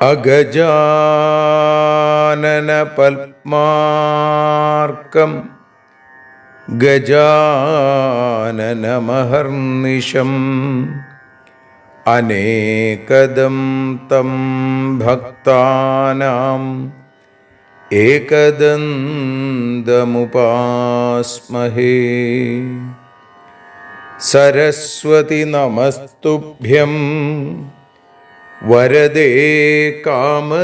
അഗജാനന പത്മാർക്കം ഗജാനനമഹർനിശം അനേകദം തം ഭക്താനാം ഏകദന്തമുപാസ്മഹേ. സരസ്വതി നമസ്തുഭ്യം വരദേ കാമരൂപിണി.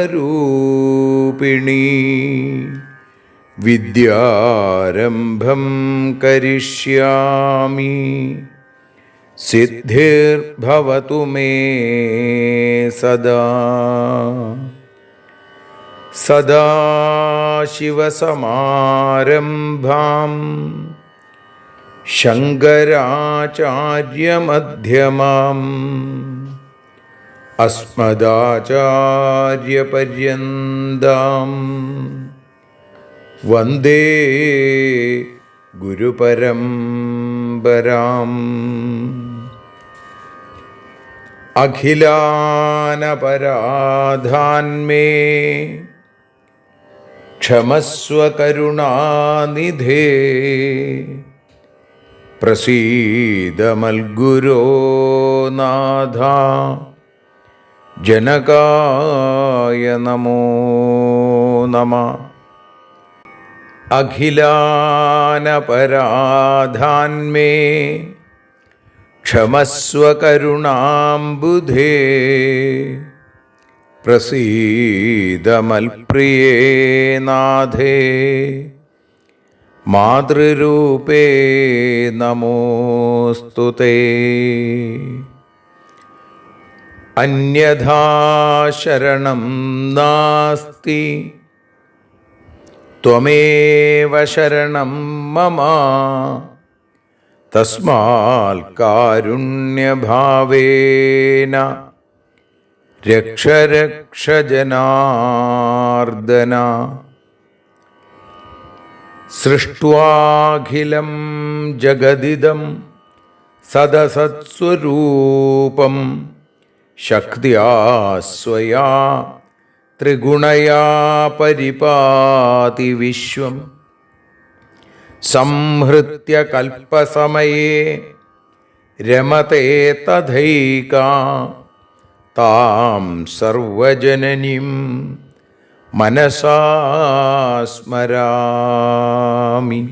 വിദ്യാരംഭം കരിഷ്യാമി സിദ്ധിർഭവതു മേ സദാ. സദാശിവസമാരംഭാം ശങ്കരാചാര്യമധ്യമാം അസ്മദാചാര്യപര്യന്താം വന്ദേ ഗുരുപരമ്പരാം. അഖിലാനപരാധാന്മേ ക്ഷമസ്വ കരുണാനിധേ. പ്രസീദ മൽഗുരോ നാഥ ജനകായ നമോ നമഃ. അഖിലാനപരാധാന്മേ ക്ഷമസ്വ കരുണാംബുധേ. പ്രസീദ മൽപ്രിയേ നാഥേ മാതൃരൂപേ നമോസ്തുതേ. അന്യഥാ ശരണം നാസ്തി ത്വമേവ ശരണം മമ. തസ്മാൽ കാരുണ്യഭാവേന രക്ഷ രക്ഷ ജനാർദ്ദന. സൃഷ്ട്വാഖിലം ജഗദിദം സദസത്സ്വരൂപം ശക്തിയാ സ്വയാ ത്രിഗുണയാ പരിപാതി വിശ്വം. സംഹൃത്യ കൽപ്പസമയേ രമതേ തഥൈകാ. താം സർവജനനീം മനസാ സ്മരാമി.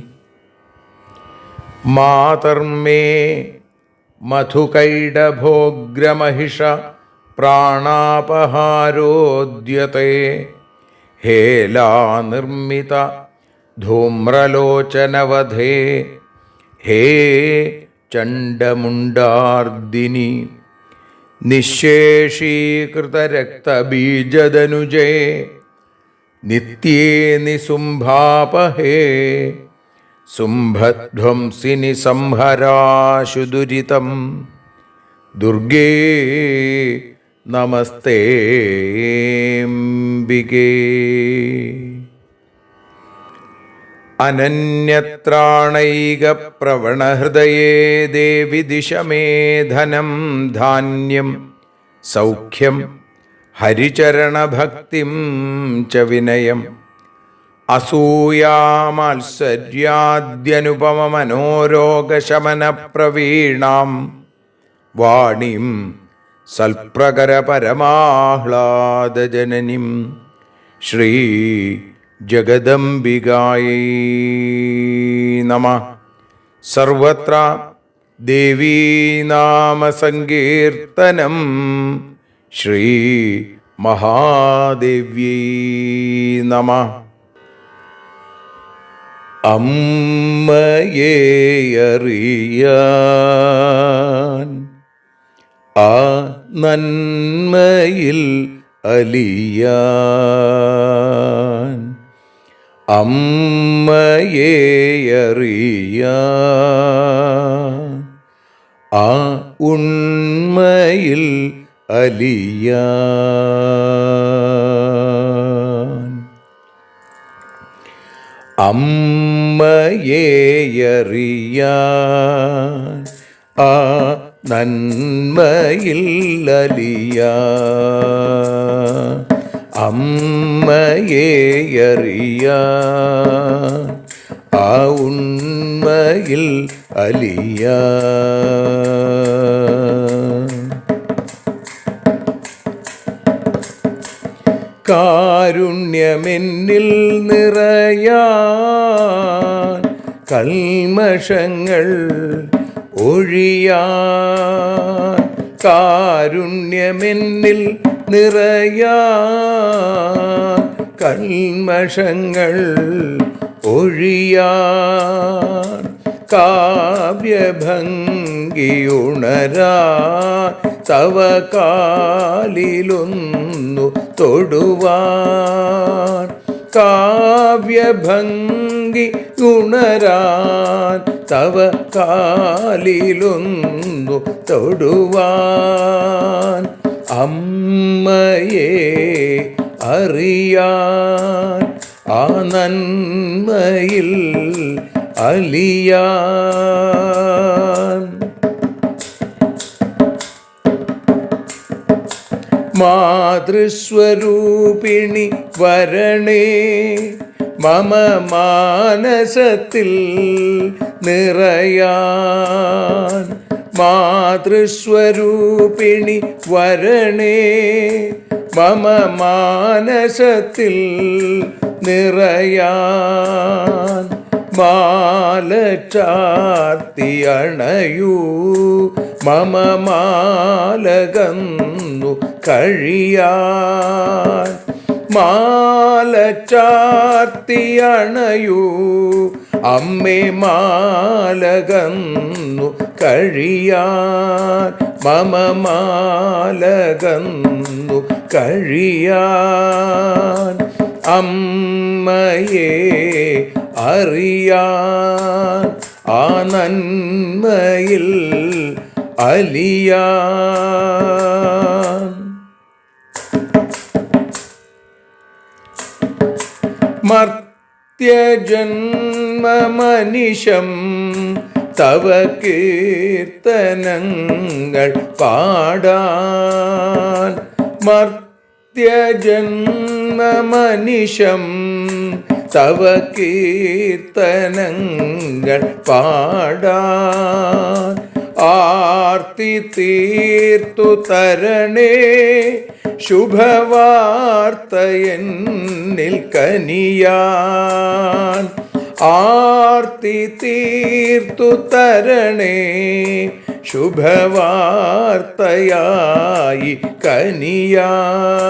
മാതർമേ മധുകൈടഭോഗ്രമഹിഷ പ്രാണാപഹാരോദ്യത്തെ. ഹേലാനിർമ്മിത ധൂമ്രലോചനവധേ. ഹേ ചണ്ഡമുണ്ഡാർദിനി. നിശേഷീകൃതരക്തബീജദനുജേ നിത്യേ നിസുംഭാപഹേ. സുംഭധ്വംസിനി സംഹരാശു ദുരിതം. ദുർഗേ നമസ്തേംബികേ. അനന്യത്രാണൈകപ്രവണഹൃദയേ ദേവി ദിശ മേ ധനം ധാന്യം സൗഖ്യം ഹരിചരണഭക്തിം ച വിനയം. അസൂയാമാത്സര്യാദ്യനുപമമനോരോഗശമനപ്രവീണാം വാണീം സൽപ്രകരപരമാഹ്ലാദജനനീം ശ്രീ ജഗദംബികായൈ നമഃ. സർവത്ര ദേവീനാമസങ്കീർത്തനം ശ്രീ മഹാദേവ്യൈ നമഃ. അമ്മയെ അറിയാൻ ആ നന്മയിൽ അലിയാൻ, അമ്മയെ അറിയാൻ ആ ഉണ്മയിൽ അലിയാൻ, അമ്മയെ അറിയാൻ ആ നന്മയിൽ അലിയാൻ, അമ്മയെ അറിയാൻ ആ ഉണ്മയിൽ അലിയാൻ. കാരുണ്യമെന്നിൽ നിറയാൻ, കൽമഷങ്ങൾ ഒഴിയാൻ, കാരുണ്യമെന്നിൽ നിറയാൻ, കൽമഷങ്ങൾ ഒഴിയാൻ, കാവ്യഭംഗിയുണരാൻ തവ കാലിലൊന്നു തൊടുവാൻ, കാവ്യഭംഗി ഉണരാൻ തവ കാലിലൊന്നു തൊടുവാൻ, അമ്മയെ അറിയാൻ ആ നന്മയിൽ അലിയാൻ. മാതൃസ്വരൂപിണി വരണേ മമ മാനസത്തിൽ നിറയാൻ, മാതൃസ്വരൂപിണി വരണേ മമ മാനസത്തിൽ നിറയാൻ, മാല ചാർത്തി അണയൂ മമ മാലകന്നു കഴിയാൻ, മാല ചാർത്തി അണയൂ അമ്മേ മാലകന്നു കഴിയാൻ, മമ മാലകന്നു കഴിയാൻ, അമ്മയെ അറിയാൻ ആ നന്മയിൽ അലിയാൻ. മർത്യജന്മമനിശം തവ കീർത്തനങ്ങൾ പാടാൻ, മർത്യജന്മമനിശം തവ കീർത്തനങ്ങൾ പാടാൻ, ആർത്തി തീർത്തു തരണേ ശുഭവാർത്ത എന്നിൽ കനിയാൻ, ആർത്തി തീർത്തു തരണേ ശുഭവാർത്തയായി കനിയാൻ,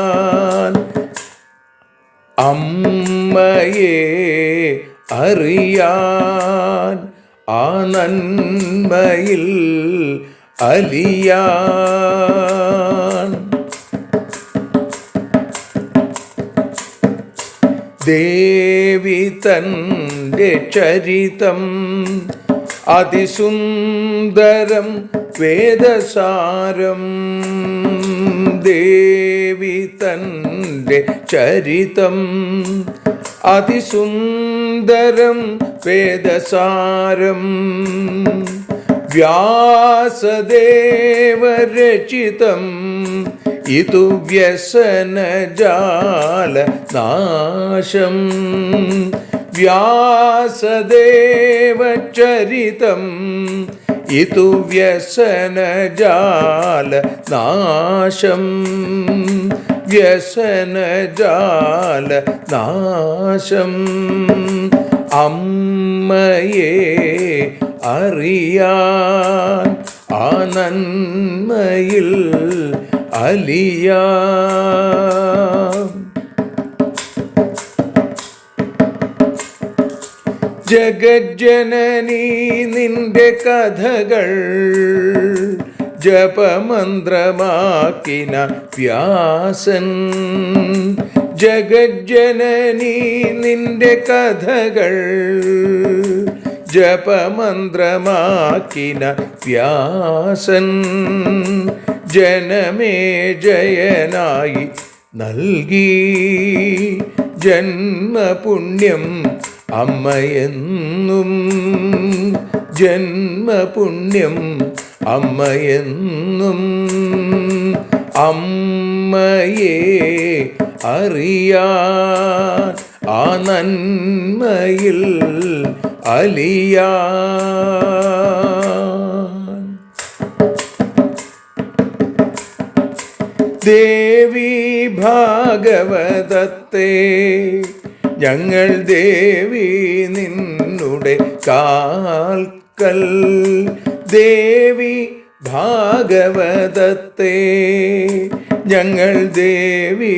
അമ്മയെ അറിയാൻ ആ നന്മയിൽ അലിയാൻ. ദേവി തൻ്റെ ചരിതം അതിസുന്ദരം വേദസാരം, ദേവി തൻ്റെ ചരിതം അതിസുന്ദരം വേദസാരം, വ്യാസദേവരചിതം ഇതു വ്യസനജാല നാശം, വ്യാസദേവചരിതം ഇതു വ്യസനജാല നാശം, വ്യസനജാല നാശം, അമ്മയെ അറിയാൻ ആ നന്മയിൽ അലിയാൻ. ജഗജ്ജനനീ നിന്റെ കഥകൾ ജപമന്ത്രമാക്കിന വ്യാസൻ. ജഗജ്ജനനീ നിന്റെ കഥകൾ ജപമന്ത്രമാക്കിന വ്യാസൻ. ജനമേ ജയനായി നൽകി ജന്മപുണ്യം അമ്മയെന്നും. ജന്മപുണ്യം അമ്മയെന്നും. അമ്മയെ അറിയാൻ ആ നന്മയിൽ അലിയാൻ. ദേവി ഭാഗവതത്തെ ഞങ്ങൾ ദേവി നിന്നുടെ കാൽക്കൽ. ദേവി ഭാഗവതത്തെ ഞങ്ങൾ ദേവി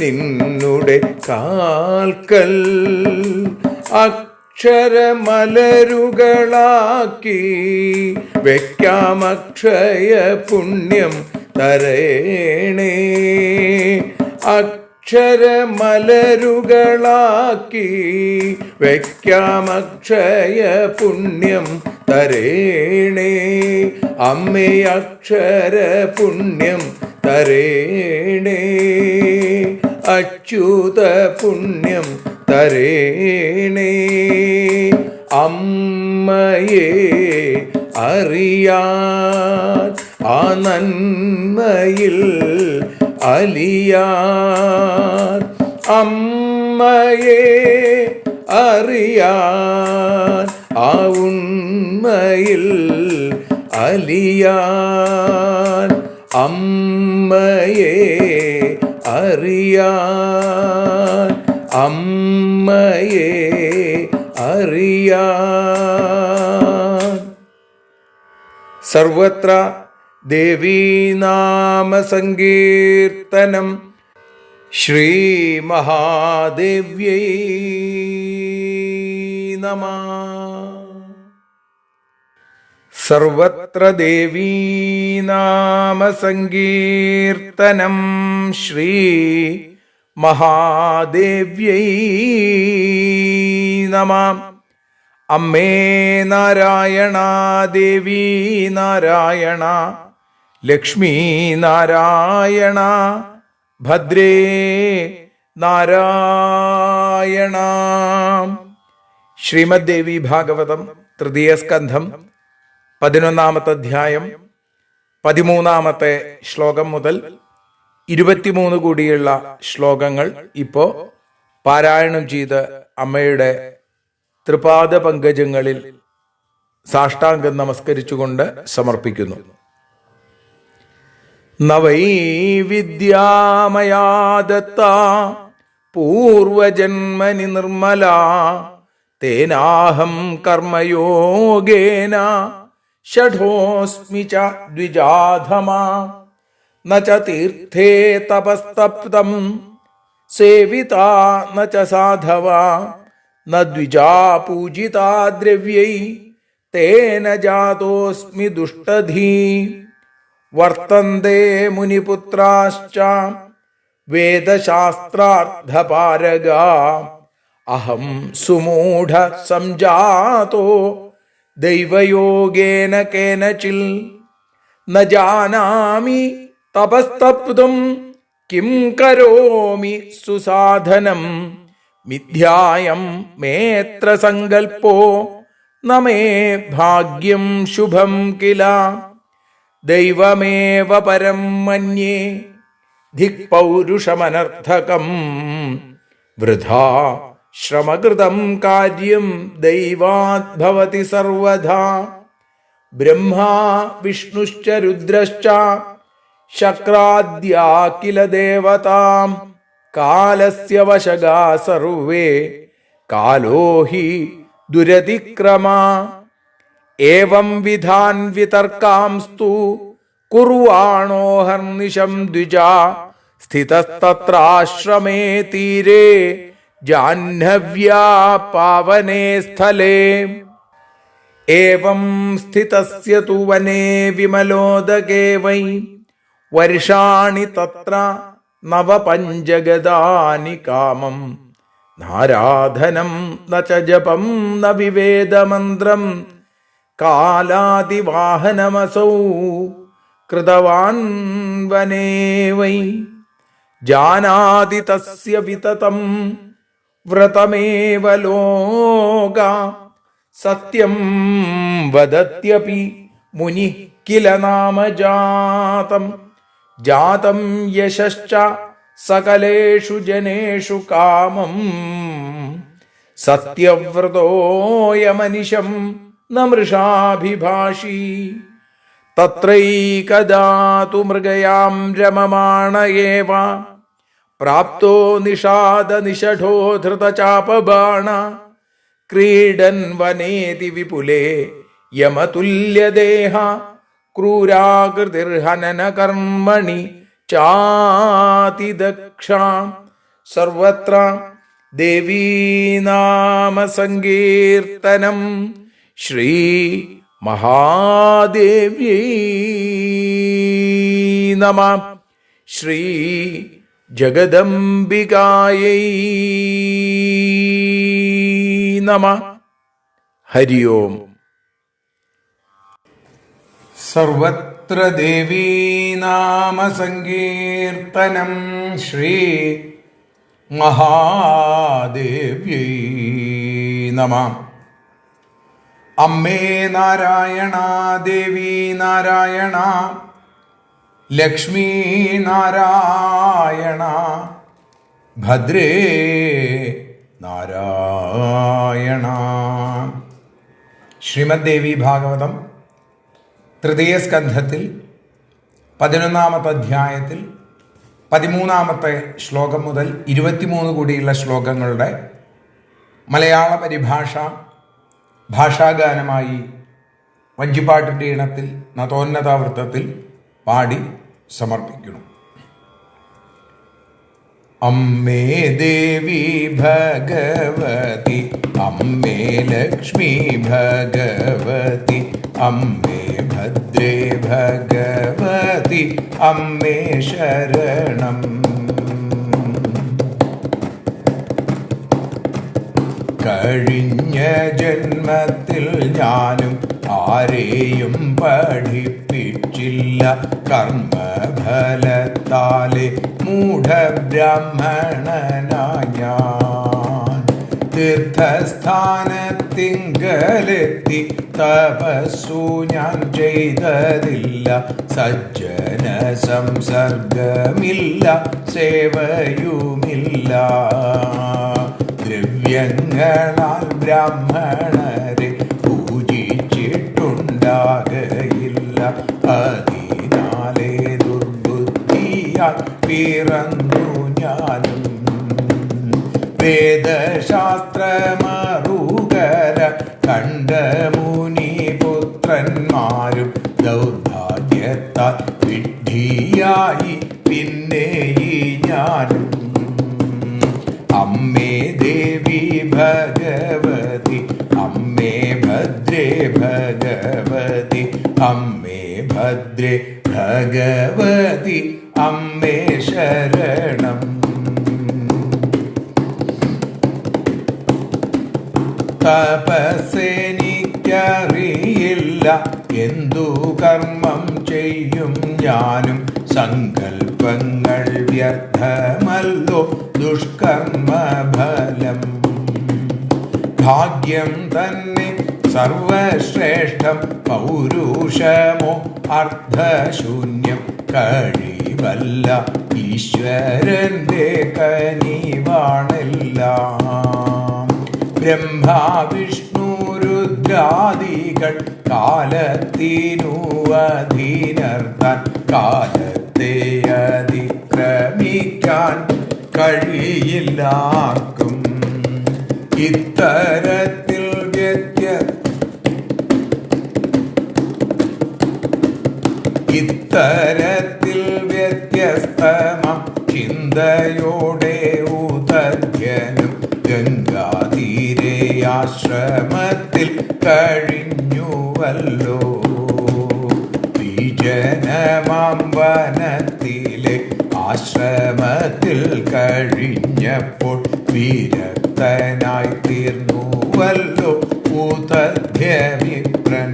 നിന്നുടെ കാൽക്കൽ. അക്ഷരമലരുകളാക്കി വയ്ക്കാം അക്ഷയ പുണ്യം തരേണേ. അക്ഷരമലരുകളാക്കി വയ്ക്കാം അക്ഷയ പുണ്യം തരേണേ. അമ്മേ അക്ഷര പുണ്യം തരേണേ. അച്യുത പുണ്യം തരേണേ. അമ്മയെ അറിയാൻ ആ നന്മയിൽ അലിയാൻ. അമ്മയെ അറിയാൻ ആ ഉണ്മയിൽ അലിയാൻ. അമ്മയെ അറിയാൻ. അമ്മയെ അറിയാൻ. സർവത്ര ദേവീനാമസങ്കീർത്തനം. ശ്രീ മഹാദേവ്യൈ നമഃ. സർവത്ര ദേവീനാമസങ്കീർത്തനം. ശ്രീ മഹാദേവ്യൈ നമഃ. അമ്മേ നാരായണ, ദേവി നാരായണ, ലക്ഷ്മി നാരായണ, ഭദ്രേ നാരായണ. ശ്രീമദ് ദേവി ഭാഗവതം തൃതീയ സ്കന്ധം 11-ാമത്തെ അധ്യായം 13-ാമത്തെ ശ്ലോകം മുതൽ 23 കൂടിയുള്ള ശ്ലോകങ്ങൾ ഇപ്പോൾ പാരായണം ചെയ്ത് അമ്മയുടെ തൃപാദ പങ്കജങ്ങളിൽ സാഷ്ടാംഗം നമസ്കരിച്ചുകൊണ്ട് സമർപ്പിക്കുന്നു. നവൈ വിദ്യാമയാ ദത്ത പൂർവജന്മനി നിർമ്മല തേനാഹം കർമ്മയോഗേന ഷഠോസ്മി ച ദ്വിജാധമാ. ന ച തീർത്ഥേ തപസ്തപ്തം സേവിതാ ന ച സാധവാ. ന ദ്വിജാ പൂജിതാ ദ്രവ്യൈ തേന ജാതോസ്മി ദുഷ്ടധീ. വർത്തന്തെ മുനിപുത്രാശ്ച വേദശാസ്ത്രാർത്ഥപാരഗാ. അഹം സുമൂഢ സംജാതോ ദൈവയോഗേന കേനചിൽ. ന ജാനാമി തപസ്തപ്തും കിം കരോമി സുസാധനം. മിഥ്യായം മേത്ര സങ്കൽപ്പോ ന മേ ഭാഗ്യം ശുഭം കില. ദൈവമേവ പരം മന്യേ ധിക്പൗരുഷമനർത്ഥകം. വൃഥാ ശ്രമകൃതം കാര്യം ദൈവാത് ഭവതി സർവധാ. ബ്രഹ്മാ വിഷ്ണുശ്ച രുദ്രശ്ച ശക്രാദ്യാ കില ദേവതാം. കാലസ്യ വശഗാ സർവേ കാലോ ഹി ദുരതിക്രമാ. ഏവം വിധാൻ വിതർക്കാംസ്തു കുർവാണോ ഹർനിശം ദ്വിജാ. സ്ഥിതസ്തത്രാശ്രമേ തീരേ ജാഹ്നവ്യാ പാവനേ സ്ഥലേ. ഏവം സ്ഥിതസ്യ തു വനേ വിമലോദകേ വൈ വർഷാണി തത്ര നവപഞ്ചഗതാനി കാമം നാരാധനം ന ച ജപം ന വിവേദമന്ത്രം കാലാതിവാഹനമസൗ കൃതവാൻ വനേ വൈ. ജാനാതി തസ്യ വിതതം വ്രതമേവ ലോക സത്യം വദത്യപി മുനി കില നാമ ജാതം. ജാതം യശശ്ച സകലേഷു ജനേഷു കാമം സത്യവ്രതോയമനിശം ന മൃഷാഭിഭാഷി. തത്രൈകദാ തു മൃഗയാം രമമാണ ഏവ പ്രാപ്തോ നിഷാദ നിഷഠോ ധൃതചാപബാണ ക്രീഡൻ വനേതി വിപുലേ യമതുല്യദേഹ ക്രൂരാകൃതിർഹനന കർമ്മണി ചാതിദക്ഷ. സർവത്ര ദേവീനാമ സങ്കീർത്തനം. ശ്രീ മഹാദേവ്യൈ നമഃ. ശ്രീ ജഗദംബികായൈ നമഃ. ഹരി ഓം. സർവത്ര ദേവീനാമ സങ്കീർത്തനം. ശ്രീ മഹാദേവ്യൈ നമഃ. അമ്മേ നാരായണ, ദേവി നാരായണ, ലക്ഷ്മീ നാരായണ, ഭദ്രേ നാരായണ. ശ്രീമദ് ദേവി ഭാഗവതം തൃതീയ സ്കന്ധത്തിൽ 11-ാമത്തെ അധ്യായത്തിൽ 13-ാമത്തെ ശ്ലോകം മുതൽ 23 കൂടിയുള്ള ശ്ലോകങ്ങളുടെ മലയാള പരിഭാഷ ഭാഷാഗാനമായി വഞ്ചിപ്പാട്ടിൻ്റെ ഈണത്തിൽ നതോന്നതാവൃത്തത്തിൽ പാടി സമർപ്പിക്കുന്നു. അമ്മേ ദേവി ഭഗവതി, അമ്മേ ലക്ഷ്മി ഭഗവതി, അമ്മേ ഭദ്രേ ഭഗവതി, അമ്മേ ശരണം. കഴിഞ്ഞ ജന്മത്തിൽ ഞാനും ആരെയും പഠിപ്പിച്ചില്ല, കർമ്മഫലത്താലെ മൂഢബ്രാഹ്മണനായ ഞാൻ. തീർത്ഥസ്ഥാനത്തിങ്കലെത്തി തപസ്സു ഞാൻ ചെയ്തതില്ല, സജ്ജന സംസർഗമില്ല, സേവയുമില്ല. ദ്രവ്യങ്ങളാൽ ബ്രാഹ്മണരെ പൂജിച്ചിട്ടുണ്ടാകയില്ല, അതിനാലേ ദുർബുദ്ധിയാൽ പിറന്നു ഞാനും. വേദശാസ്ത്രമറുകര കണ്ട മുനിപുത്രന്മാരും ദൗർഭാഗ്യത്താൽ വിഡ്ഢിയായി പിന്നെ ഞാനും. അമ്മേ ദേവി ഭഗവതി, അമ്മേ ഭദ്രേ ഭഗവതി, അമ്മേ ഭദ്രേ ഭഗവതി, അമ്മേ ശരണം. തപസ്സെനിക്കറിയില്ല, എന്തു കർമ്മം ചെയ്യും ഞാനും. സങ്കൽപ്പങ്ങൾ വ്യർത്ഥമല്ലോ, ദുഷ്കർമ്മഫലം. ഭാഗ്യം തന്നെ സർവശ്രേഷ്ഠം, പൗരുഷമോ അർദ്ധശൂന്യം. കഴിവല്ല ഈശ്വരന്റെ കനിവാണെല്ലാം. ബ്രഹ്മാ വിഷ്ണു രുദ്രാദികൾ കാലത്തിനു അധീനർത്താൻ, കാലത്തെ അതിക്രമിക്കാൻ കഴിയില്ലാർക്കും. ഇത്തരത്തിൽ വ്യത്യസ്തമം ചിന്തയോടെ ഉദധ്യനും ആശ്രമത്തിൽ കഴിഞ്ഞുവല്ലോ. വിജനമാം വനത്തിലെ ആശ്രമത്തിൽ കഴിഞ്ഞപ്പോൾ വിരക്തനായി തീർന്നുവല്ലോ ഉദധ്യവിപ്രൻ.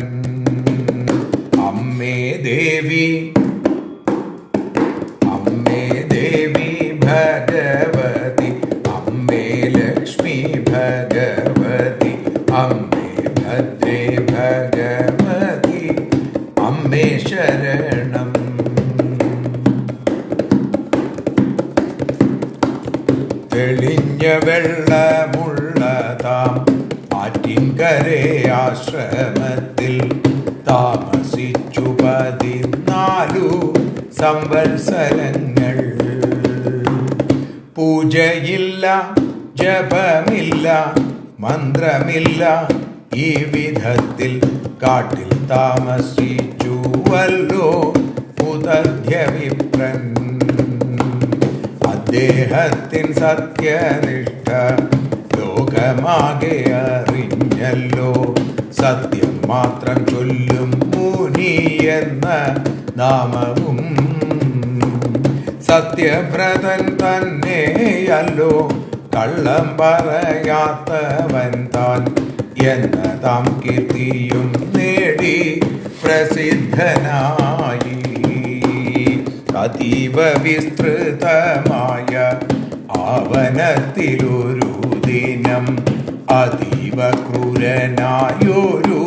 അമ്മേ ദേവി ഭഗവതി, അമ്മേ ലക്ഷ്മി ഭഗവതി, അമ്മേ ഭദ്രേ ഭഗവതി, അമ്മേ ശരണം. തെളിഞ്ഞ വെള്ളമുള്ളതാം ആറ്റിൻകരെ ആശ്രമത്തിൽ താമസിച്ചു 14 സംവത്സരങ്ങൾ. പൂജയില്ല, ജപമില്ല, മന്ത്രമില്ല, ഈ വിധത്തിൽ കാട്ടിൽ താമസിച്ചുവല്ലോ ഉദധ്യവിപ്രൻ. അദ്ദേഹത്തിൻ സത്യനിഷ്ഠ ലോകമാകെ അറിഞ്ഞല്ലോ. സത്യം മാത്രം ചൊല്ലും മുനി എന്ന നാമവും സത്യവ്രതൻ തന്നെയല്ലോ. കള്ളം പറയാത്തവൻ താൻ എന്നതാം കീർത്തിയും നേടി പ്രസിദ്ധനായി. അതീവ വിസ്തൃതമായ ആവനത്തിലൊരു ദിനം അതീവ ക്രൂരനായൊരു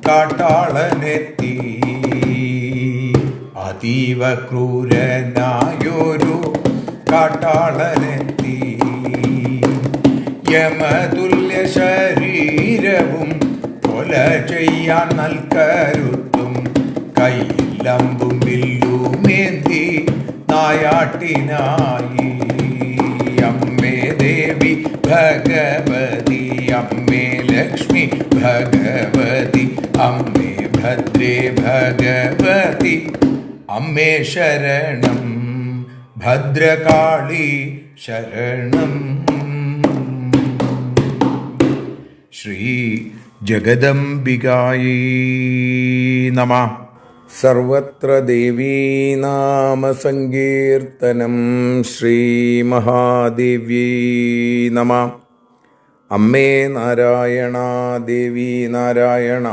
കാട്ടാളനെത്തി. അതീവ ക്രൂരനായൊരു കാട്ടാളനെത്തി. യമതുല്യ ശരീരവും കൊല ചെയ്യാൻ നൽകരുത്തും കയ്യിലമ്പും വില്ലുമേന്തി നായാട്ടിനായി. അമ്മേ ദേവി ഭഗവതി, അമ്മേ ലക്ഷ്മി ഭഗവതി, അമ്മേ ഭദ്രേ ഭഗവതി, അമ്മേ ശരണം. ഭദ്രകാളി ശരണം. ശ്രീ ജഗദംബികായൈ നമഃ. സർവത്ര ദേവീനാമസങ്കീർത്തനം. ശ്രീമഹാദേവ്യൈ നമഃ. അമ്മേ നാരായണ, ദേവി നാരായണ,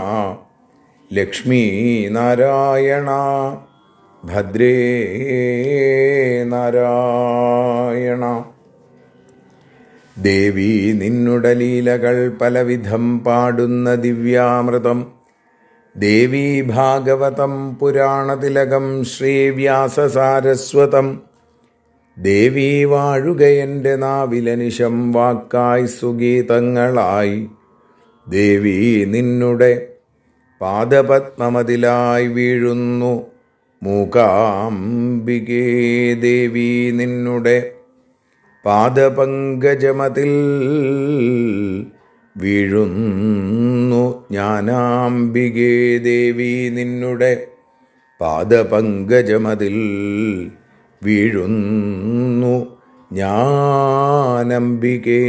ലക്ഷ്മീ നാരായണ, ഭദ്രേ നാരായണ. ദേവി നിന്നുടെ ലീലകൾ പലവിധം പാടുന്ന ദിവ്യാമൃതം. ദേവി ഭാഗവതം പുരാണതിലകം ശ്രീവ്യാസസാരസ്വതം. ദേവി വാഴുകയെൻ്റെ നാവിലനിശം വാക്കായി സുഗീതങ്ങളായി. ദേവി നിന്നുടെ പാദപത്മമതിലായി വീഴുന്നു മൂകാംബികേ. ദേവി നിന്നുടെ പാദപങ്കജമതിൽ വീഴുന്നു ജ്ഞാനാംബികേ. ദേവി നിന്നുടെ പാദപങ്കജമതിൽ വീഴുന്നു ജ്ഞാനംബികേ.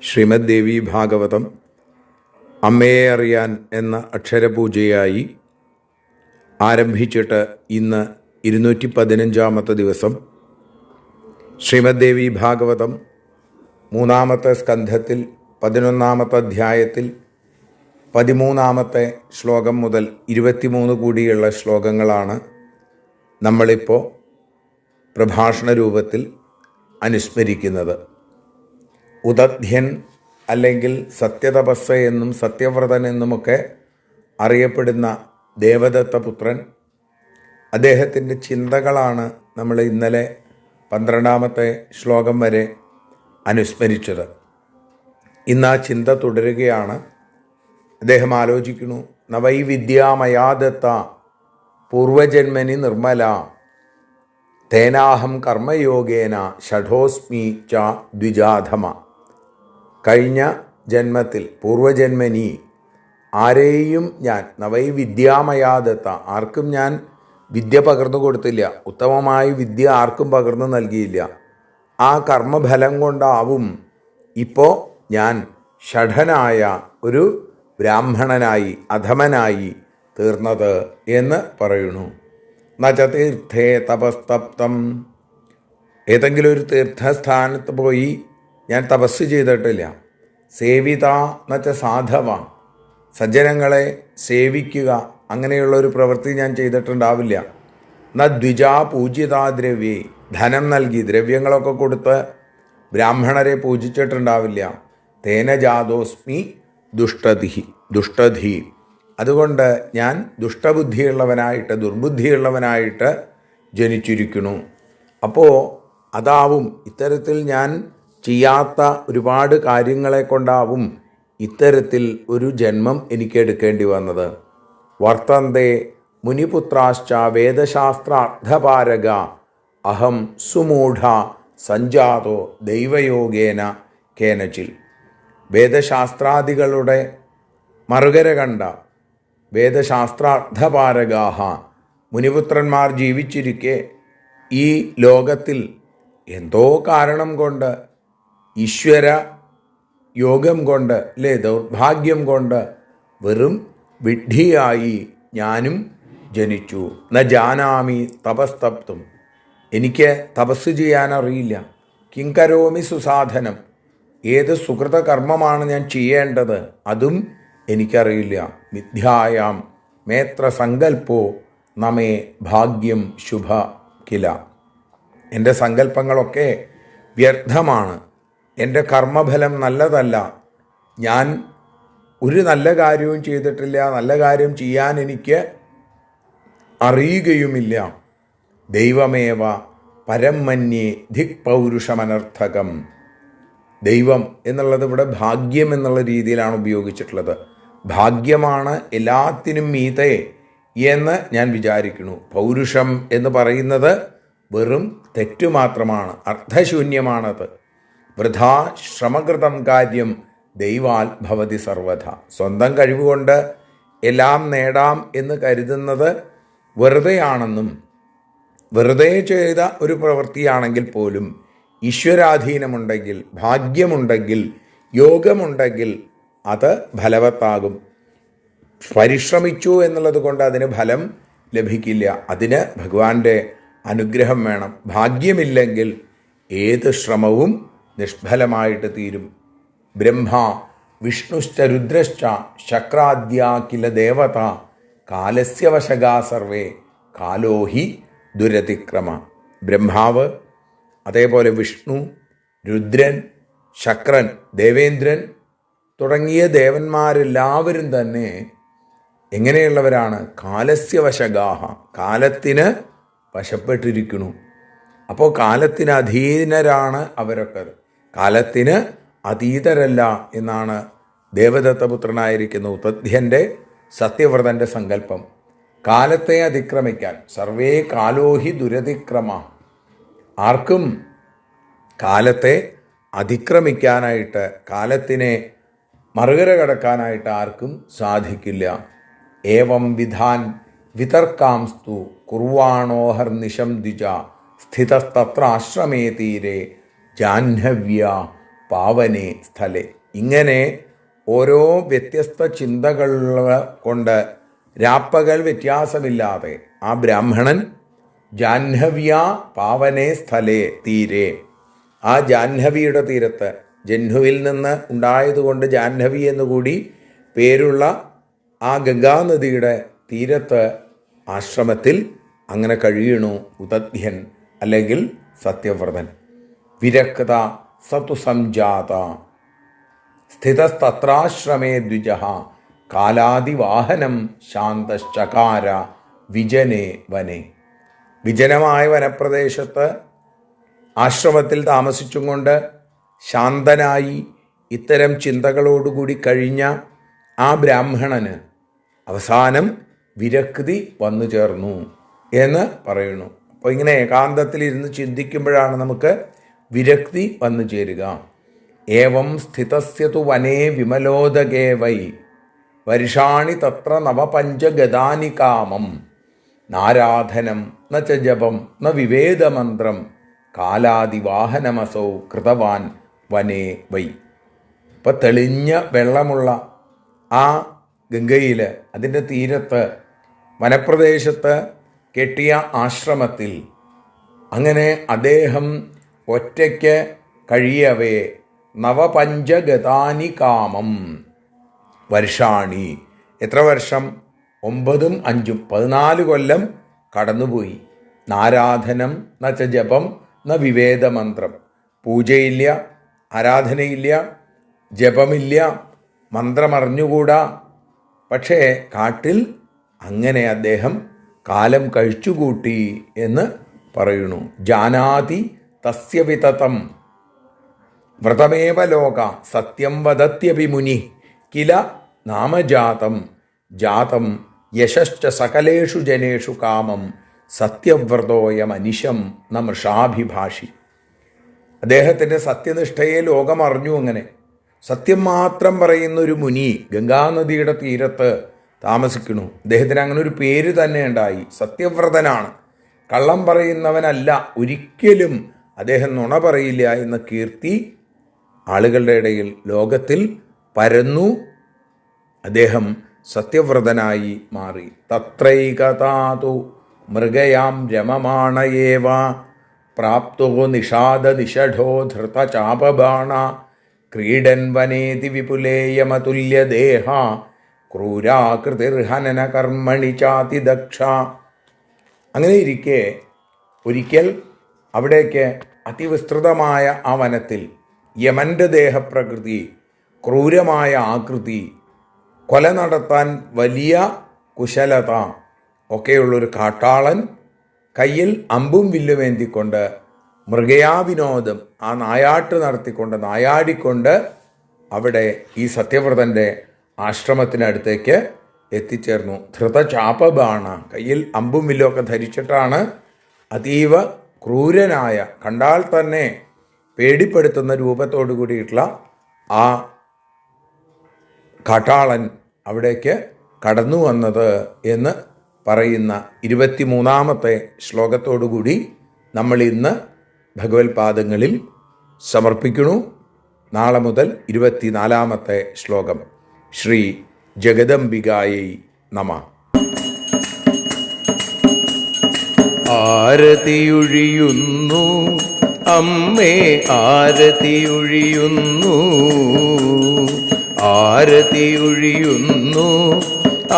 ശ്രീമദ് ദേവി ഭാഗവതം അമ്മയെ അറിയാൻ എന്ന അക്ഷരപൂജയായി ആരംഭിച്ചിട്ട് ഇന്ന് 215 ദിവസം. ശ്രീമദ് ദേവി ഭാഗവതം 3-ാമത്തെ സ്കന്ധത്തിൽ 11-ാമത്തെ അധ്യായത്തിൽ 13-ാമത്തെ ശ്ലോകം മുതൽ 23 കൂടിയുള്ള ശ്ലോകങ്ങളാണ് നമ്മളിപ്പോൾ പ്രഭാഷണ രൂപത്തിൽ അനുസ്മരിക്കുന്നത്. ഉദധ്യൻ അല്ലെങ്കിൽ സത്യതപസ്സ എന്നും സത്യവ്രതൻ എന്നുമൊക്കെ അറിയപ്പെടുന്ന ദേവദത്തപുത്രൻ, അദ്ദേഹത്തിൻ്റെ ചിന്തകളാണ് നമ്മൾ ഇന്നലെ 12-ാമത്തെ ശ്ലോകം വരെ അനുസ്മരിച്ചത്. ഇന്ന് ആ ചിന്ത തുടരുകയാണ്. അദ്ദേഹം ആലോചിക്കുന്നു, നവൈ വിദ്യാമയാദത്ത പൂർവജന്മനി നിർമ്മല തേനാഹം കർമ്മയോഗേന ഷഠോസ്മി ച ദ്വിജാധമ. കഴിഞ്ഞ ജന്മത്തിൽ പൂർവജന്മനി ആരെയും ഞാൻ നവൈ വിദ്യാമയാദത്ത, ആർക്കും ഞാൻ വിദ്യ പകർന്നു കൊടുത്തില്ല, ഉത്തമമായ വിദ്യ ആർക്കും പകർന്നു നൽകിയില്ല. ആ കർമ്മഫലം കൊണ്ടാവും ഇപ്പോൾ ഞാൻ ഷഠനായ ഒരു ബ്രാഹ്മണനായി അധമനായി തീർന്നത് എന്ന് പറയുന്നു. നച തീർത്ഥേ തപസ്തപ്തം, ഏതെങ്കിലും ഒരു തീർത്ഥസ്ഥാനത്ത് പോയി ഞാൻ തപസ് ചെയ്തിട്ടില്ല. സേവിത നച്ച സാധവ, സജ്ജനങ്ങളെ സേവിക്കുക അങ്ങനെയുള്ളൊരു പ്രവൃത്തി ഞാൻ ചെയ്തിട്ടുണ്ടാവില്ല. ന ദ്വിജാ പൂജിതാ ദ്രവ്യേ, ധനം നൽകി ദ്രവ്യങ്ങളൊക്കെ കൊടുത്ത് ബ്രാഹ്മണരെ പൂജിച്ചിട്ടുണ്ടാവില്ല. തേന ജാതോസ്മി ദുഷ്ടധി, അതുകൊണ്ട് ഞാൻ ദുഷ്ടബുദ്ധിയുള്ളവനായിട്ട് ദുർബുദ്ധിയുള്ളവനായിട്ട് ജനിച്ചിരിക്കുന്നു. അപ്പോൾ അതാവും ഇത്തരത്തിൽ ഞാൻ ചെയ്യാത്ത ഒരുപാട് കാര്യങ്ങളെ കൊണ്ടാവും ഇത്തരത്തിൽ ഒരു ജന്മം എനിക്ക് എടുക്കേണ്ടി വന്നത്. വർത്തന്തേ മുനിപുത്രാശ്ച വേദശാസ്ത്രാർത്ഥപാരക അഹം സുമൂഢ സഞ്ജാതോ ദൈവയോഗേന കേനചിൽ. വേദശാസ്ത്രാദികളുടെ മറുകര കണ്ട വേദശാസ്ത്രാർത്ഥപാരകാഹ, മുനിപുത്രന്മാർ ജീവിച്ചിരിക്കെ ഈ ലോകത്തിൽ എന്തോ കാരണം കൊണ്ട് ഈശ്വര യോഗം കൊണ്ട് ദൗർഭാഗ്യം കൊണ്ട് വെറും വിഡ്ഢിയായി ഞാനും ജനിച്ചു. ന ജാനാമി തപസ്തപ്തും, എനിക്ക് തപസ് ചെയ്യാനറിയില്ല. കിങ്കരോമി സുസാധനം, ഏത് സുകൃതകർമ്മമാണ് ഞാൻ ചെയ്യേണ്ടത് അതും എനിക്കറിയില്ല. മിഥ്യായാം മേത്ര സങ്കല്പോ നമേ ഭാഗ്യം ശുഭ കില, എൻ്റെ സങ്കല്പങ്ങളൊക്കെ വ്യർത്ഥമാണ്, എൻ്റെ കർമ്മഫലം നല്ലതല്ല, ഞാൻ ഒരു നല്ല കാര്യവും ചെയ്തിട്ടില്ല, നല്ല കാര്യം ചെയ്യാൻ എനിക്ക് അറിയുകയുമില്ല. ദൈവമേവ പരം മന്യേ ധിക് പൗരുഷമനർത്ഥകം. ദൈവം എന്നുള്ളത് ഇവിടെ ഭാഗ്യം എന്നുള്ള രീതിയിലാണ് ഉപയോഗിച്ചിട്ടുള്ളത്. ഭാഗ്യമാണ് എല്ലാത്തിനും മീതെ എന്ന് ഞാൻ വിചാരിക്കുന്നു. പൗരുഷം എന്ന് പറയുന്നത് വെറും തെറ്റു മാത്രമാണ്, അർത്ഥശൂന്യമാണത്. വൃഥാ ശ്രമകൃതം കാര്യം ദൈവാൽ ഭവതി സർവഥ. സ്വന്തം കഴിവുകൊണ്ട് എല്ലാം നേടാം എന്ന് കരുതുന്നത് വെറുതെയാണെന്നും വെറുതെ ചെയ്ത ഒരു പ്രവൃത്തിയാണെങ്കിൽ പോലും ഈശ്വരാധീനമുണ്ടെങ്കിൽ, ഭാഗ്യമുണ്ടെങ്കിൽ, യോഗമുണ്ടെങ്കിൽ അത് ഫലവത്താകും. പരിശ്രമിച്ചു എന്നുള്ളത് കൊണ്ട് അതിന് ഫലം ലഭിക്കില്ല. അതിന് ഭഗവാന്റെ അനുഗ്രഹം വേണം. ഭാഗ്യമില്ലെങ്കിൽ ഏത് ശ്രമവും നിഷ്ഫലമായിട്ട് തീരും. ബ്രഹ്മ വിഷ്ണുശ്ച രുദ്രശ്ച ശക്രാദ്യാ കില ദേവത കാലസ്യ വശകാ സർവേ കാലോഹി ദുരതിക്രമ. ബ്രഹ്മാവ്, അതേപോലെ വിഷ്ണു, രുദ്രൻ, ശക്രൻ, ദേവേന്ദ്രൻ തുടങ്ങിയ ദേവന്മാരെല്ലാവരും തന്നെ എങ്ങനെയുള്ളവരാണ്? കാലസ്യ വശകാഹ, കാലത്തിന് വശപ്പെട്ടിരിക്കുന്നു. അപ്പോൾ കാലത്തിന് അധീനരാണ് അവരൊക്കെ, കാലത്തിന് അതീതരല്ല എന്നാണ് ദേവദത്തപുത്രനായിരിക്കുന്ന ഉതധ്യൻ്റെ സത്യവ്രതൻ്റെ സങ്കല്പം. കാലത്തെ അതിക്രമിക്കാൻ സർവേ കാലോഹി ദുരതിക്രമ, ആർക്കും കാലത്തെ അതിക്രമിക്കാനായിട്ട്, കാലത്തിനെ മറുകര കടക്കാനായിട്ട് ആർക്കും സാധിക്കില്ല. ഏവം വിധാൻ വിതർക്കാംസ്തു കുർവാണോഹർനിശം ദ്വിജ സ്ഥിതസ്തത്ര ആശ്രമേ തീരെ ജാഹ്നവ്യ പാവനേ സ്ഥലേ. ഇങ്ങനെ ഓരോ വ്യത്യസ്ത ചിന്തകൾ കൊണ്ട് രാപ്പകൽ വ്യത്യാസമില്ലാതെ ആ ബ്രാഹ്മണൻ ജാഹ്നവ്യ പാവനേ സ്ഥലേ തീരെ, ആ ജാഹ്നവിയുടെ തീരത്ത്, ജഹ്നുവിൽ നിന്ന് ഉണ്ടായതുകൊണ്ട് ജാഹ്നവി എന്നുകൂടി പേരുള്ള ആ ഗംഗാനദിയുടെ തീരത്ത് ആശ്രമത്തിൽ അങ്ങനെ കഴിയണു ഉതധ്യൻ അല്ലെങ്കിൽ സത്യവ്രതൻ. വിരക്ത സതു സംജാത സ്ഥിതസ്തത്രാശ്രമേ ദ്വിജ കാലാദിവാഹനം ശാന്തശ്ചകാര വിജനേ വനെ. വിജനമായ വനപ്രദേശത്ത് ആശ്രമത്തിൽ താമസിച്ചും കൊണ്ട് ശാന്തനായി ഇത്തരം ചിന്തകളോടുകൂടി കഴിഞ്ഞ ആ ബ്രാഹ്മണന് അവസാനം വിരക്തി വന്നു ചേർന്നു എന്ന് പറയുന്നു. അപ്പോൾ ഇങ്ങനെ ഏകാന്തത്തിലിരുന്ന് ചിന്തിക്കുമ്പോഴാണ് നമുക്ക് വിരക്തി വന്നു ചേരുക. ഏവം സ്ഥിതസ്യതു വനേ വിമലോദകേ വൈ വർഷാണി തത്ര നവപഞ്ചഗദാനി കാമം നാരാധനം ന ച ജപം ന വിവേദമന്ത്രം കാലാദിവാഹനമസൗ കൃതവാൻ വനേ വൈ. ഇപ്പം തെളിഞ്ഞ വെള്ളമുള്ള ആ ഗംഗയിൽ അതിൻ്റെ തീരത്ത് വനപ്രദേശത്ത് കെട്ടിയ ആശ്രമത്തിൽ അങ്ങനെ അദ്ദേഹം ഒറ്റയ്ക്ക് കഴിയവേ നവപഞ്ചഗതാനി കാമം വർഷാണി. എത്ര വർഷം? 9 ഉം 5 ഉം 14 കൊല്ലം കടന്നുപോയി. നാരാധനം ന ച ജപം ന വിവേദമന്ത്രം. പൂജയില്ല, ആരാധനയില്ല, ജപമില്ല, മന്ത്രമറിഞ്ഞുകൂടാ. പക്ഷേ കാട്ടിൽ അങ്ങനെ അദ്ദേഹം കാലം കഴിച്ചുകൂട്ടി എന്ന് പറയുന്നു. ജാനാതി തസ്യ വിതതം വ്രതമേവ ലോക സത്യം വദത്യപി മുനി കില നാമജാതം ജാതം യശശ്ച സകലേഷു ജനേഷു കാമം സത്യവ്രതോയ മനിശം ന മൃഷാഭിഭാഷി. അദ്ദേഹത്തിൻ്റെ സത്യനിഷ്ഠയെ ലോകം അറിഞ്ഞു. അങ്ങനെ സത്യം മാത്രം പറയുന്ന ഒരു മുനി ഗംഗാനദിയുടെ തീരത്ത് താമസിക്കുന്നു. അദ്ദേഹത്തിന് അങ്ങനെ ഒരു പേര് തന്നെ ഉണ്ടായി. സത്യവ്രതനാണ്, കള്ളം പറയുന്നവനല്ല, ഒരിക്കലും അദ്ദേഹം നുണ പറയില്ല എന്ന കീർത്തി ആളുകളുടെ ഇടയിൽ ലോകത്തിൽ പരന്നു. അദ്ദേഹം സത്യവ്രതനായി മാറി. തത്രൈകതാതു മൃഗയാം രമമാണയേവ പ്രാപ്തോ നിഷാദനിഷഠോ ധൃതചാപബാണ ക്രീഡൻ വനേതി വിപുലേയമതുല്യദേഹ ക്രൂരാകൃതിർഹനന കർമ്മണി ചാതിദക്ഷ. അങ്ങനെ ഇരിക്കെ ഒരിക്കൽ അവിടേക്ക് അതിവിസ്തൃതമായ ആ വനത്തിൽ യമൻ്റെ ദേഹപ്രകൃതി, ക്രൂരമായ ആകൃതി, കൊല നടത്താൻ വലിയ കുശലത ഒക്കെയുള്ളൊരു കാട്ടാളൻ കയ്യിൽ അമ്പും വില്ലുമേന്തിക്കൊണ്ട് മൃഗയാവിനോദം, ആ നായാട്ട് നടത്തിക്കൊണ്ട് നായാടിക്കൊണ്ട് അവിടെ ഈ സത്യവ്രതൻ്റെ ആശ്രമത്തിനടുത്തേക്ക് എത്തിച്ചേർന്നു. ധൃതചാപബാണ, കയ്യിൽ അമ്പും വില്ലുമൊക്കെ ധരിച്ചിട്ടാണ് അതീവ ക്രൂരനായ, കണ്ടാൽ തന്നെ പേടിപ്പെടുത്തുന്ന രൂപത്തോടു കൂടിയിട്ടുള്ള ആ കാട്ടാളൻ അവിടേക്ക് കടന്നു വന്നത് എന്ന് പറയുന്ന 23-ാമത്തെ ശ്ലോകത്തോടുകൂടി നമ്മൾ ഇന്ന് ഭഗവത്പാദങ്ങളിൽ സമർപ്പിക്കുന്നു. നാളെ മുതൽ 24-ാമത്തെ ശ്ലോകം. ശ്രീ ജഗദംബികായൈ നമഃ. ആരതിയൊഴിയുന്നു അമ്മേ ആരതിയൊഴിയുന്നു, ആരതിയൊഴിയുന്നു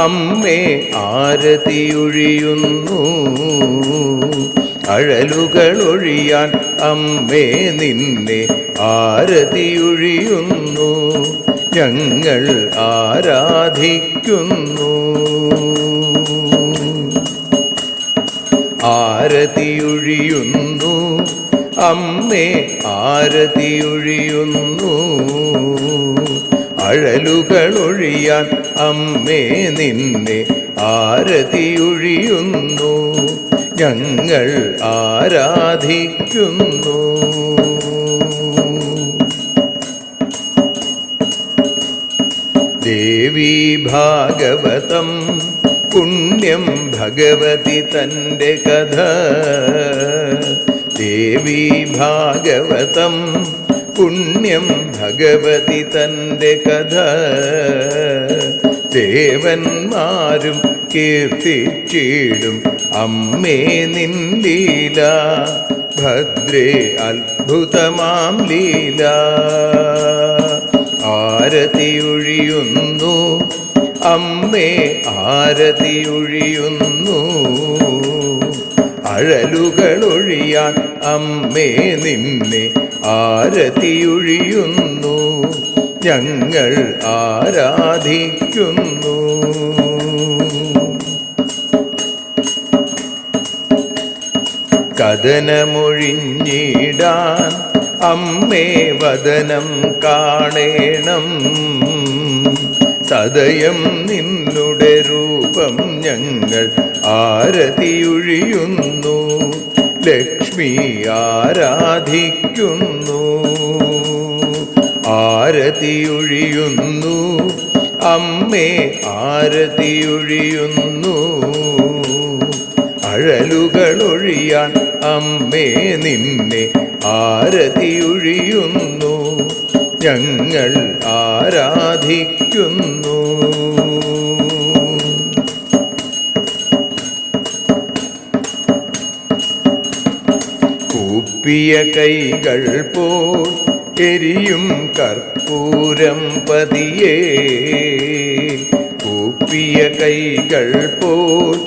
അമ്മേ ആരതിയൊഴിയുന്നു. അഴലുകളൊഴിയാൻ അമ്മേ നിന്നെ ആരതിയൊഴിയുന്നു, ഞങ്ങൾ ആരാധിക്കുന്നു. ആരതിയൊഴിയുന്നു അമ്മേ ആരതിയൊഴിയുന്നു, അഴലുകളൊഴിയാൻ അമ്മേ നിന്നെ ആരതിയൊഴിയുന്നു, ഞങ്ങൾ ആരാധിക്കുന്നു. ദേവീ ഭാഗവതം പുണ്യം ഭഗവതി തൻ്റെ കഥ. ദേവീ ഭാഗവതം പുണ്യം ഭഗവതി തൻ്റെ കഥ. ദേവന്മാരും കീർത്തിച്ചിടും അമ്മേ നിൻ ലീല, ഭദ്രേ അത്ഭുതമാം ലീല. ആരതിയൊഴിയുന്നു അമ്മേ ആരതിയൊഴിയുന്നു, അഴലുകളൊഴിയാൻ അമ്മേ നിന്നെ ആരതിയൊഴിയുന്നു, ഞങ്ങൾ ആരാധിക്കുന്നു. കഥനമൊഴിഞ്ഞിടാൻ അമ്മേ വദനം കാണേണം, സദയം നിന്നുടെ രൂപം ഞങ്ങൾ ആരതിയൊഴിയുന്നു, ലക്ഷ്മി ആരാധിക്കുന്നു. ആരതിയൊഴിയുന്നു അമ്മേ ആരതിയൊഴിയുന്നു, അഴലുകളൊഴിയാൻ അമ്മേ നിന്നെ ആരതിയൊഴിയുന്നു, ഞങ്ങൾ ആരാധിക്കുന്നു. കൂപ്പിയ കൈകൾ പോൽ എരിയും കർപ്പൂരം പതിയേ, കൂപ്പിയ കൈകൾ പോൽ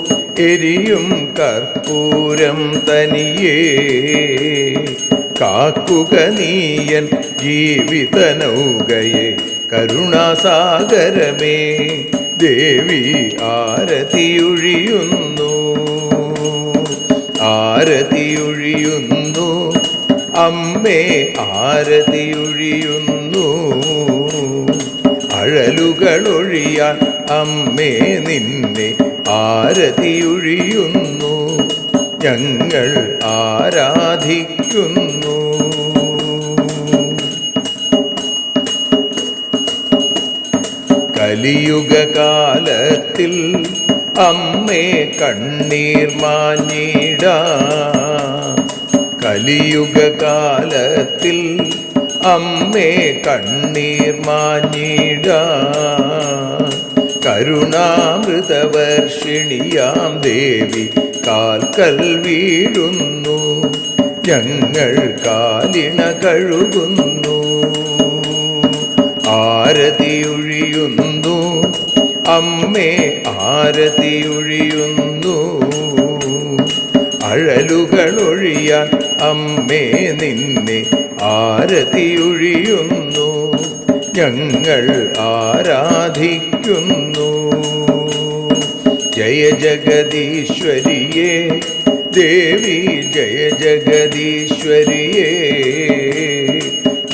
എരിയും കർപ്പൂരം തനിയേ, കാക്കുക നീയൻ ജീവിതനൗകയെ കരുണാസാഗരമേ ദേവി ആരതിയൊഴിയുന്നു, ആരതിയൊഴിയുന്നു അമ്മേ ആരതിയൊഴിയുന്നു. അഴലുകളൊഴിയാൻ അമ്മേ നിന്നെ ആരതിയൊഴിയുന്നു, ഞങ്ങൾ ആരാധിക്കുന്നു. കലിയുഗകാലത്തിൽ അമ്മേ കണ്ണീർ മാഞ്ഞിടാം, കലിയുഗകാലത്തിൽ അമ്മേ കണ്ണീർ മാഞ്ഞിടാം. കരുണാമൃതവർഷിണിയാം ദേവി കാൽക്കൽ വീഴുന്നു, ഞങ്ങൾ കാലിണ കഴുകുന്നു. ആരതിയൊഴിയുന്നു അമ്മേ ആരതിയൊഴിയുന്നു, അഴലുകളൊഴിയാൻ അമ്മേ നിന്നെ ആരതിയൊഴിയുന്നു, ഞങ്ങൾ ആരാധിക്കുന്നു. ജയ ജഗദീശ്വരിയേ ദേവി ജയ ജഗദീശ്വരിയേ,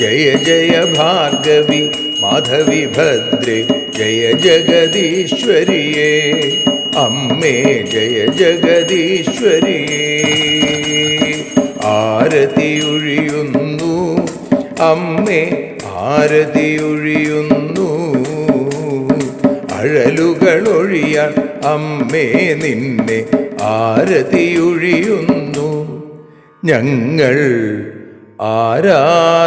ജയ ജയ ഭാർഗവി മാധവി ഭദ്രേ ജയ ജഗദീശ്വരിയേ, അമ്മേ ജയ ജഗദീശ്വരിയേ. ആരതിയൊഴിയുന്നു അമ്മേ ആരതിയൊഴിയുന്നു, അഴലുകളൊഴിയാൻ അമ്മേ നിന്നെ ആരതിയൊഴിയുന്നു, ഞങ്ങൾ ആരാധിക്കുന്നു.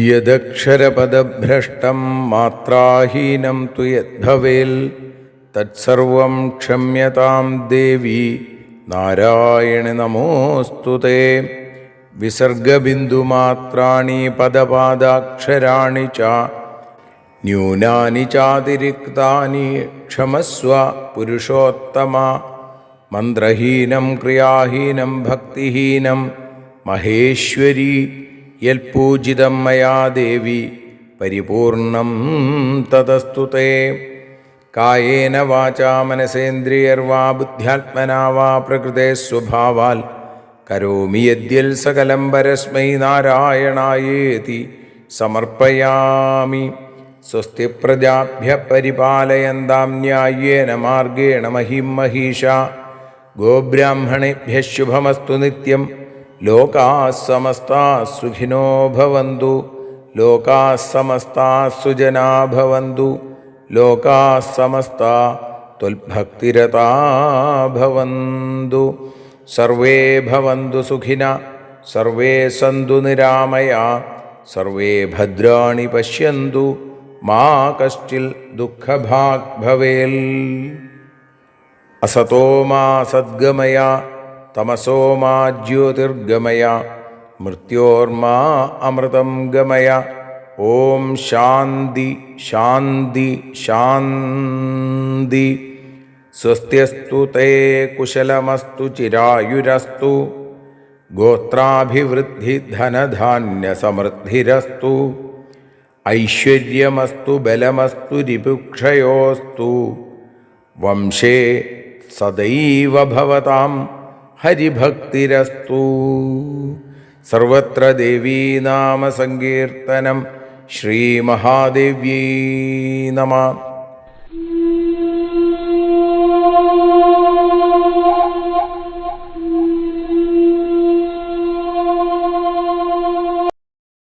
യദക്ഷരപദഭ്രഷ്ടം മാത്രാഹീനം തു യദ്ഭവേൽ തത്സർവം ക്ഷമ്യതാം ദേവി നാരായണി നമോസ്തുതേ. വിസർഗബിന്ദുമാത്രാണി പദപാദാക്ഷരാണി ച ന്യൂനാനി ചാതിരിക്താനി ക്ഷമസ്വ പുരുഷോത്തമ. മന്ത്രഹീനം ക്രിയാഹീനം ഭക്തിഹീനം മഹേശ്വരി യൽപൂജിതം മയാ ദേവി പരിപൂർണം തദസ്തുതേ. കായേന വാചാ മനസേന്ദ്രിയർവാ ബുദ്ധ്യാത്മനാ വാ പ്രകൃതേ സ്വഭാവാൽ കരോമി യദ്യൽ സകലം പരസ്മൈ നാരായണായേതി സമർപ്പയാമി. സ്വസ്തി പ്രജാഭ്യ പരിപാലയന്താം ന്യായേന മാർഗേണ മഹിം മഹീഷാ. ഗോബ്രാഹ്മണേഭ്യഃ ശുഭമസ്തു നിത്യം. ലോകാഃ സമസ്താഃ സുഖിനോ ഭവന്തു. ലോകാഃ സമസ്താഃ സുജനാഃ ഭവന്തു. ലോകാഃ സമസ്താഃ ത്വൽഭക്തിരതാ ഭവന്തു. സർവേ ഭവന്തു സുഖിനഃ. സർവേ സന്തു നിരാമയാഃ. സർവേ ഭദ്രാണി പശ്യന്തു. മാ കശ്ചിൽ ദുഃഖഭാഗ് ഭവേൽ. അസതോ മാ സദ്ഗമയ തമസോ മാ ജ്യോതിർഗമയ മൃത്യോർമാ അമൃതം ഗമയ. ഓം ശാന്തി ശാന്തി ശാന്തി. സ്വസ്ത്യസ്തു തേ കുശലമസ്തു ചിരായുരസ്തു. ഗോത്രാഭിവൃദ്ധി ധനധാന്യസമൃദ്ധിരസ്തു. ഐശ്വര്യമസ്തു ബലമസ്തു രിപുക്ഷയോസ്തു. വംശേ സദൈവ ഭവതാം ഹരിഭക്തിരസ്തു. സർവത്ര ദേവീനാമസങ്കീർത്തനം. ശ്രീമഹാദേവ്യൈ നമഃ.